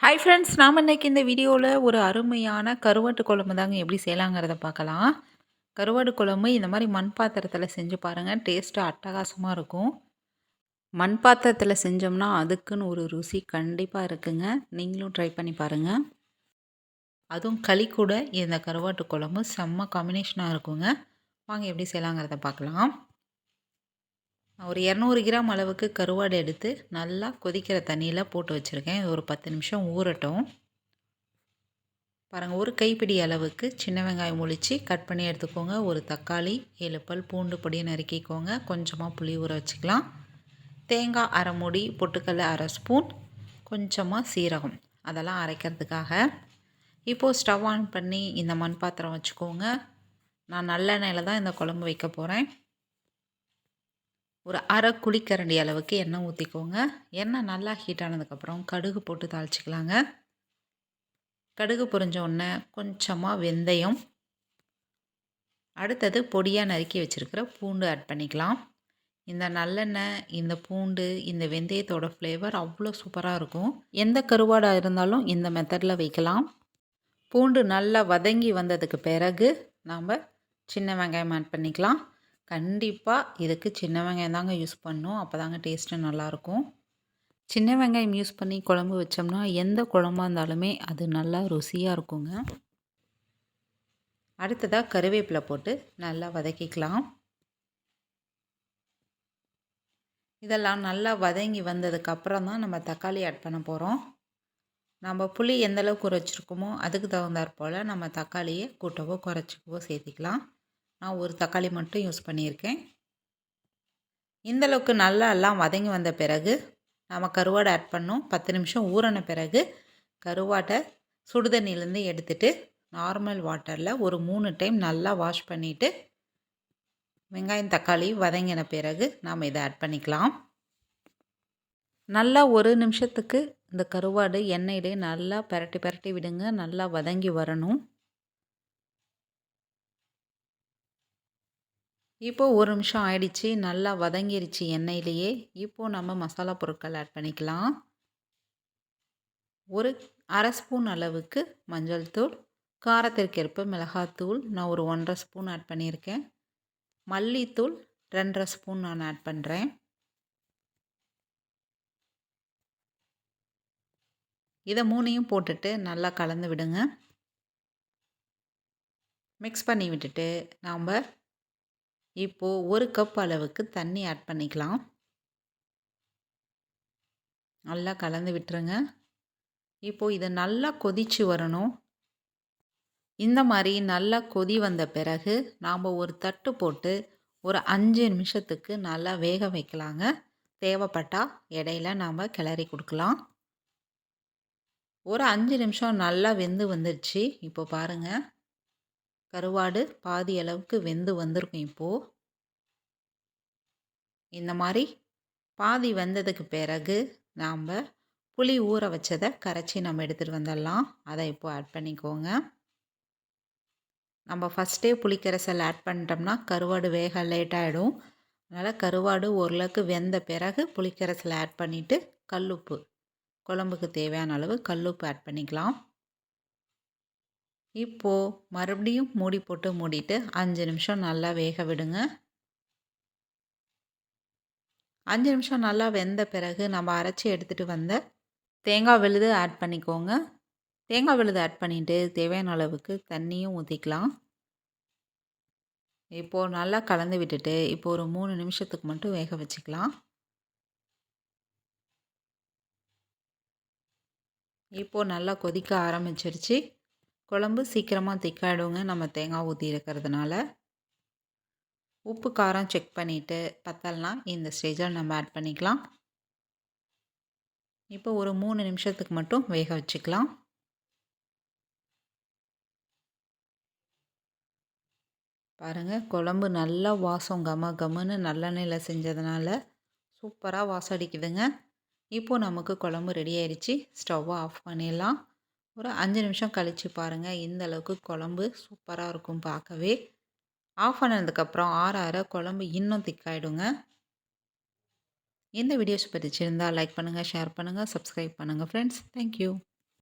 Hi friends, நாம் இன்னைக்கு இந்த வீடியோவில் ஒரு அருமையான கருவாட்டு குழம்பு தாங்க எப்படி செய்யலாங்கிறத பார்க்கலாம். கருவாடு குழம்பு இந்த மாதிரி மண் பாத்திரத்தில் செஞ்சு பாருங்கள், டேஸ்ட்டு அட்டகாசமாக இருக்கும். மண் பாத்திரத்தில் செஞ்சோம்னா அதுக்குன்னு ஒரு ருசி கண்டிப்பாக இருக்குங்க. நீங்களும் ட்ரை பண்ணி பாருங்கள். அதுவும் களி கூட இந்த கருவாட்டு குழம்பு செம்ம காம்பினேஷனாக இருக்குங்க. வாங்க எப்படி செய்யலாங்கிறத பார்க்கலாம். ஒரு 200 கிராம் அளவுக்கு கருவாடு எடுத்து நல்லா கொதிக்கிற தண்ணியில் போட்டு வச்சுருக்கேன். இது ஒரு 10 நிமிஷம் ஊறட்டும். பாருங்கள், ஒரு கைப்பிடி அளவுக்கு சின்ன வெங்காயம் உளித்து கட் பண்ணி எடுத்துக்கோங்க. ஒரு தக்காளி, 7 பல் பூண்டு பொடியை நறுக்கிக்கோங்க. கொஞ்சமாக புளி ஊற வச்சுக்கலாம். தேங்காய் அரை மூடி, பொட்டுக்கடலை அரை ஸ்பூன், கொஞ்சமாக சீரகம், அதெல்லாம் அரைக்கிறதுக்காக. இப்போது ஸ்டவ் ஆன் பண்ணி இந்த மண் பாத்திரம் வச்சுக்கோங்க. நான் நல்லெண்ணெயில் தான் இந்த குழம்பு வைக்க போகிறேன். ஒரு அரை குழிக்கரண்டி அளவுக்கு எண்ணெய் ஊற்றிக்கோங்க. எண்ணெய் நல்லா ஹீட் ஆனதுக்கப்புறம் கடுகு போட்டு தாளிச்சிக்கலாங்க. கடுகு பொரிஞ்ச உடனே கொஞ்சமாக வெந்தயம், அடுத்தது பொடியாக நறுக்கி வச்சுருக்கிற பூண்டு ஆட் பண்ணிக்கலாம். இந்த நல்லெண்ணெய், இந்த பூண்டு, இந்த வெந்தயத்தோட ஃப்ளேவர் அவ்வளோ சூப்பராக இருக்கும். எந்த கருவாடாக இருந்தாலும் இந்த மெத்தடில் வைக்கலாம். பூண்டு நல்லா வதங்கி வந்ததுக்கு பிறகு நாம் சின்ன வெங்காயம் ஆட் பண்ணிக்கலாம். கண்டிப்பாக இதுக்கு சின்ன வெங்காயம் தாங்க யூஸ் பண்ணணும், அப்போ தாங்க டேஸ்ட்டு நல்லாயிருக்கும். சின்ன வெங்காயம் யூஸ் பண்ணி குழம்பு வச்சோம்னா எந்த குழம்பா இருந்தாலுமே அது நல்லா ருசியாக இருக்குங்க. அடுத்ததாக கருவேப்பிலை போட்டு நல்லா வதக்கிக்கலாம். இதெல்லாம் நல்லா வதங்கி வந்ததுக்கப்புறம் தான் நம்ம தக்காளி ஆட் பண்ண போகிறோம். நம்ம புளி எந்த அளவுக்கு வச்சுருக்கோமோ அதுக்கு தகுந்தாற் போல் நம்ம தக்காளியை கூட்டவோ குறைச்சிக்கவோ சேர்த்திக்கலாம். நான் ஒரு தக்காளி மட்டும் யூஸ் பண்ணியிருக்கேன். இந்தளவுக்கு நல்லா எல்லாம் வதங்கி வந்த பிறகு நம்ம கருவாடை ஆட் பண்ணோம். 10 நிமிஷம் ஊறின பிறகு கருவாட்டை சுடுதண்ணிலேருந்து எடுத்துகிட்டு நார்மல் வாட்டரில் ஒரு 3 டைம் நல்லா வாஷ் பண்ணிவிட்டு வெங்காயம் தக்காளி வதங்கின பிறகு நாம் இதை ஆட் பண்ணிக்கலாம். நல்லா ஒரு நிமிஷத்துக்கு இந்த கருவாடு எண்ணெயிலே நல்லா பரட்டி பரட்டி விடுங்க. நல்லா வதங்கி வரணும். இப்போது ஒரு நிமிஷம் ஆயிடுச்சு, நல்லா வதங்கிருச்சு எண்ணெயிலேயே. இப்போது நம்ம மசாலா பொருட்கள் ஆட் பண்ணிக்கலாம். ஒரு அரை ஸ்பூன் அளவுக்கு மஞ்சள் தூள், காரத்திற்கேற்ப மிளகாத்தூள் நான் ஒரு 1.5 ஸ்பூன் ஆட் பண்ணியிருக்கேன். மல்லித்தூள் 2.5 ஸ்பூன் நான் ஆட் பண்ணுறேன். இதை 3யும் போட்டுட்டு நல்லா கலந்து விடுங்க. மிக்ஸ் பண்ணி விட்டுட்டு நாம் இப்போது 1 கப் அளவுக்கு தண்ணி ஆட் பண்ணிக்கலாம். நல்லா கலந்து விட்டுருங்க. இப்போது இது நல்லா கொதித்து வரணும். இந்த மாதிரி நல்லா கொதி வந்த பிறகு நாம் ஒரு தட்டு போட்டு ஒரு 5 நிமிஷத்துக்கு நல்லா வேக வைக்கலாங்க. தேவைப்பட்டால் இடையில நாம் கிளறி கொடுக்கலாம். ஒரு 5 நிமிஷம் நல்லா வெந்து வந்துடுச்சு. இப்போ பாருங்கள், கருவாடு பாதி அளவுக்கு வெந்து வந்திருக்கும். இப்போது இந்த மாதிரி பாதி வெந்ததுக்கு பிறகு நாம் புளி ஊற வச்சதை கரைச்சி நம்ம எடுத்துகிட்டு வந்துடலாம். அதை இப்போது ஆட் பண்ணிக்கோங்க. நம்ம ஃபஸ்ட்டே புளிக்கரைசல் ஆட் பண்ணிட்டோம்னா கருவாடு வேக லேட் ஆகிடும். அதனால் கருவாடு ஓரளவுக்கு வெந்த பிறகு புளிக்கரைசல் ஆட் பண்ணிவிட்டு கல்லுப்பு, குழம்புக்கு தேவையான அளவு கல்லுப்பு ஆட் பண்ணிக்கலாம். இப்போது மறுபடியும் மூடி போட்டு மூடிட்டு 5 நிமிஷம் நல்லா வேக விடுங்க. 5 நிமிஷம் நல்லா வெந்த பிறகு நம்ம அரைச்சி எடுத்துகிட்டு வந்த தேங்காய் விழுது ஆட் பண்ணிக்கோங்க. தேங்காய் விழுது ஆட் பண்ணிவிட்டு தேவையான அளவுக்கு தண்ணியும் ஊற்றிக்கலாம். இப்போது நல்லா கலந்து விட்டுட்டு இப்போ ஒரு 3 நிமிஷத்துக்கு மட்டும் வேக வச்சுக்கலாம். இப்போது நல்லா கொதிக்க ஆரம்பிச்சிருச்சு. குழம்பு சீக்கிரமாக திக்காயிடுங்க நம்ம தேங்காய் ஊற்றி இருக்கிறதுனால. உப்பு காரம் செக் பண்ணிவிட்டு பத்தலைனா இந்த ஸ்டேஜில் நம்ம ஆட் பண்ணிக்கலாம். இப்போ ஒரு 3 நிமிஷத்துக்கு மட்டும் வேக வச்சுக்கலாம். பாருங்கள், குழம்பு நல்லா வாசம் கம கமன்னு நல்லெண்ணெயில் செஞ்சதுனால சூப்பராக வாசம் அடிக்குதுங்க. இப்போது நமக்கு குழம்பு ரெடி ஆயிடுச்சு. ஸ்டவ்வை ஆஃப் பண்ணிடலாம். ஒரு 5 நிமிஷம் கழித்து பாருங்கள், இந்த அளவுக்கு குழம்பு சூப்பராக இருக்கும் பார்க்கவே. ஆஃப் பண்ணதுக்கப்புறம் ஆற குழம்பு இன்னும் திக்காயிடுங்க. இந்த வீடியோஸ் பிடிச்சிருந்தால் லைக் பண்ணுங்கள், ஷேர் பண்ணுங்கள், சப்ஸ்கிரைப் பண்ணுங்கள் ஃப்ரெண்ட்ஸ். தேங்க்யூ.